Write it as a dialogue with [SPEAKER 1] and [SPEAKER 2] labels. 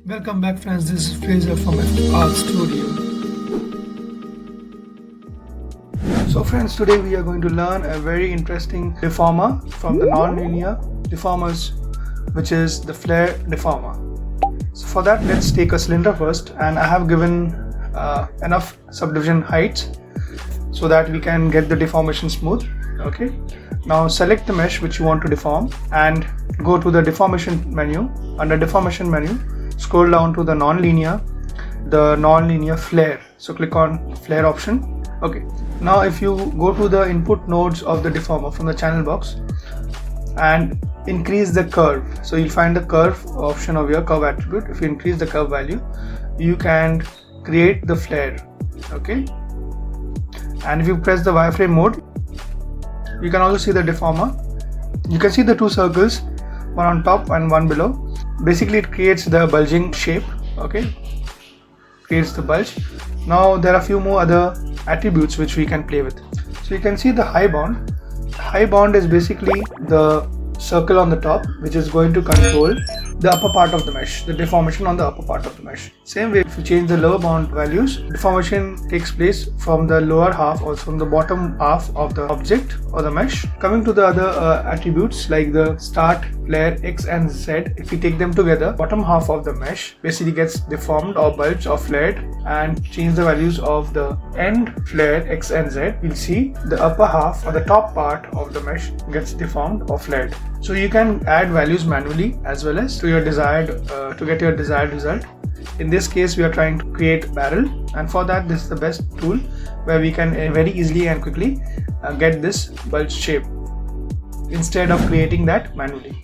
[SPEAKER 1] Welcome back friends, this is Fraser from Art Studio. So friends, today we are going to learn a very interesting deformer from the Nonlinear Deformers, which is the Flare Deformer. So for that, let's take a cylinder first, and I have given enough subdivision height so that we can get the deformation smooth. Okay, now select the mesh which you want to deform and go to the deformation menu. Under deformation menu, scroll down to the nonlinear flare. So click on flare option. Okay, now if you go to the input nodes of the deformer from the channel box and increase the curve, so you'll find the curve option of your curve attribute. If you increase the curve value, you can create the flare. Okay, and if you press the wireframe mode, you can also see the deformer. You can see the two circles, one on top and one below. Basically it creates the bulging shape. Okay, creates the bulge. Now there are a few more other attributes which we can play with. So you can see the high bound. High bound is basically the circle on the top which is going to control the upper part of the mesh, the deformation on the upper part of the mesh. Same way, if you change the lower bound values, deformation takes place from the lower half or from the bottom half of the object or the mesh. Coming to the other attributes like the start, flare, X and Z, if we take them together, bottom half of the mesh basically gets deformed or bulged or flared, and change the values of the end flare X and Z, we'll see the upper half or the top part of the mesh gets deformed or flared. So you can add values manually as well as to your desired to get your desired result. In this case, we are trying to create barrel, and for that this is the best tool where we can very easily and quickly get this bulge shape instead of creating that manually.